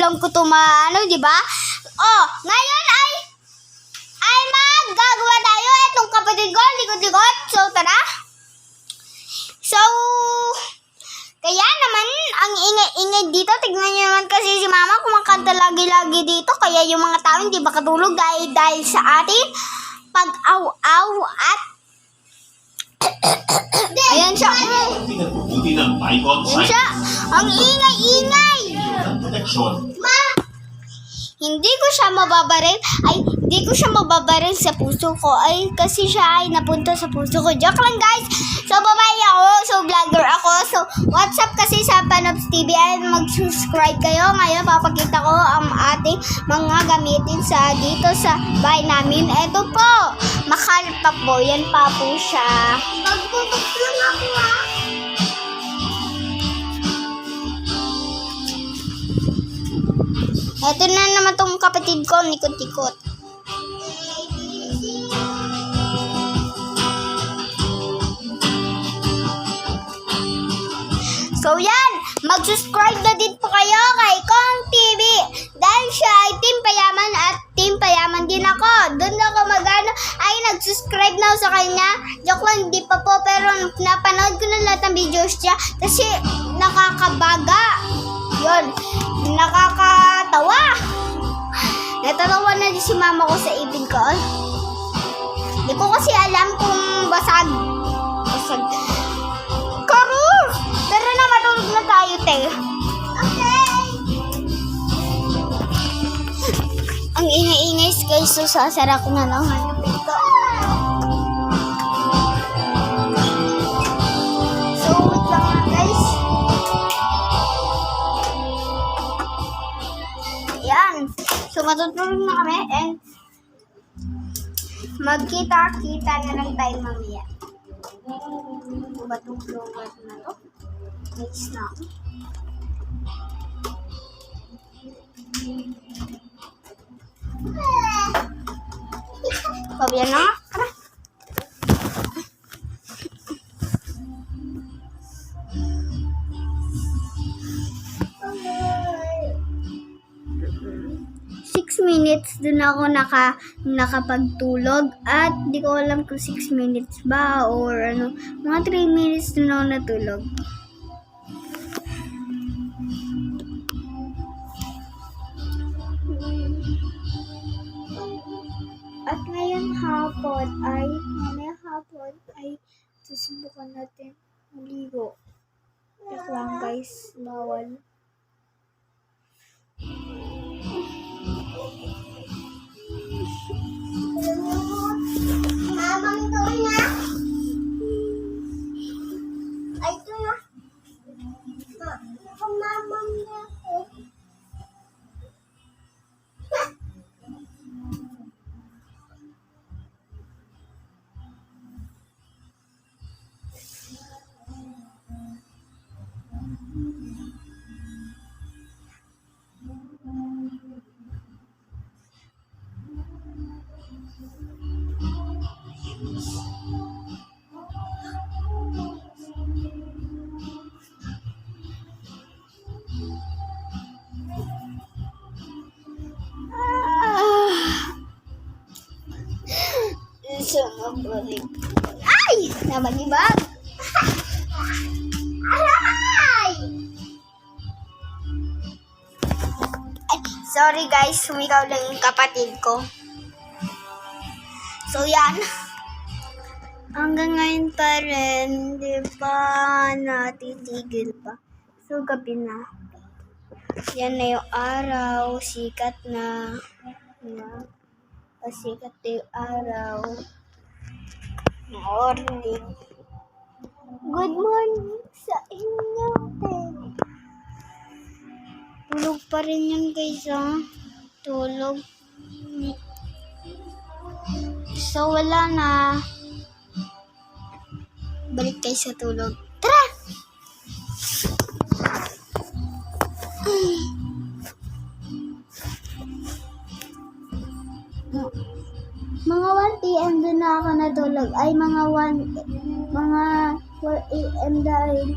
lang ko tumano, di ba? Oh, ngayon ay maggagawa tayo itong kapatid ko, likod-likod. So, tara. So, kaya naman, ang ingay-ingay dito. Tignan nyo naman kasi si mama kumakanta lagi-lagi dito. Kaya yung mga tao hindi makatulog dahil sa atin pag-aw-aw at ayan siya. Ayan siya. Ang ingay-ingay. Hindi ko siya mababaril sa puso ko ay kasi siya ay napunta sa puso ko. Joke lang guys. So babae ako, so vlogger ako. So what's up kasi sa Panobs TV ay mag-subscribe kayo. Ngayon papakita ko ang ating mga gamitin sa dito sa bahay namin. Ito po, makalpak po. Yan pa po siya. Magtutok lang ako ha. Ito na naman tong kapatid ko, nikot-nikot. So yan, mag-subscribe na din po kayo kay Kong TV. Dahil siya ay Team Payaman at Team Payaman din ako. Doon ako ay nag-subscribe na ako sa kanya. Joke lang, hindi pa po, pero napanood ko na lahat ng videos niya. Kasi nakakabaga. Yun, nakakatawa. Natatawa na din si mama ko sa ibig ko. Hindi ko kasi alam kung basag. Karur! Tara na, matulog na tayo, te. Okay. Ang ingay-ingay guys, so sasara ko na lang hanapin ko. So, wait lang nga guys. Yan. So, matutulog na kami and magkita-kita na lang tayo mamaya. Ano ba itong flower na to? Next na ako. Pabiyan na nga. Tara. Minutes dun ako nakapagtulog at di ko alam kung 6 minutes ba or ano, mga 3 minutes dun ako natulog. At ngayong hapon ay susubukan natin maligo. Ito lang guys, bawal. Mamang to na. Ay, ito na. Mamang na ako. Ay! Nabalibag! Aray! Ay, sorry guys, sumikaw lang yung kapatid ko. So yan. Hanggang ngayon pa rin, di pa natitigil pa. So gabi na. Yan na yung araw, sikat na. Pasikat na yung araw. Morning. Good morning sa inyo. Tulog pa rin yan guys, ha? Tulog. So wala na. Balik kayo sa tulog. Tara! Mga 1 p.m. doon na ako natulog. Ay, mga 4 a.m. dahil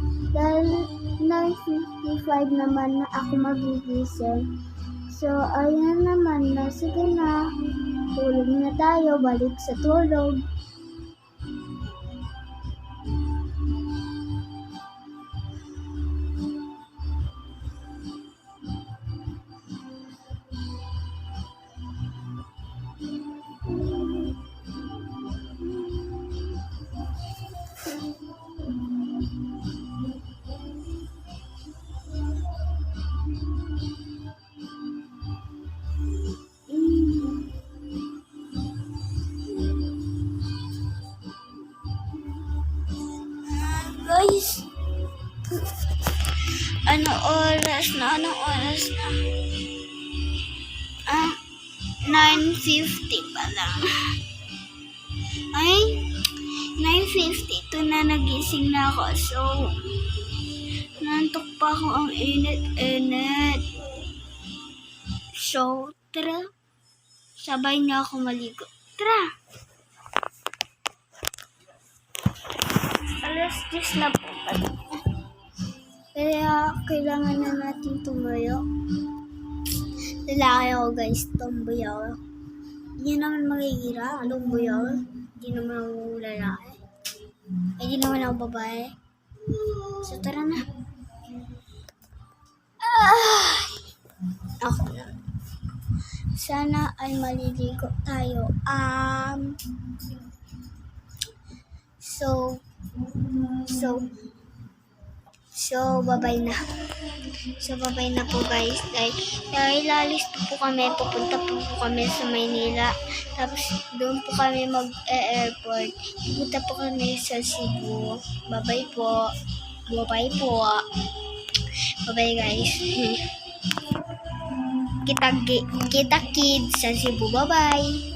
9:55 naman na ako magigising. So, ayan naman na. Sige na. Tulog na tayo. Balik sa tulog. Guys, anong oras na? 9:50 pa lang. Ay, 9:52 na nagising na ako. So, nantok pa ako, ang init-init. So, tara. Sabay niya ako maligo. Tara! Alas 10 na po pala. Kaya kailangan na natin tumayo. Lalaki ako guys, tomboy ako. Hindi naman magigira, tomboy ako. Hindi naman ako lalaki. Hindi naman ako babae. So tara na. Ako na. Sana ay maliligo tayo. So, babay na. So, babay na po guys. Dahil lalis po kami, pupunta po kami sa Maynila. Tapos, doon po kami mag-airport. Pupunta po kami sa Cebu. Babay po. Babay po. Babay guys. Kita kids sa Cebu. Bye-bye.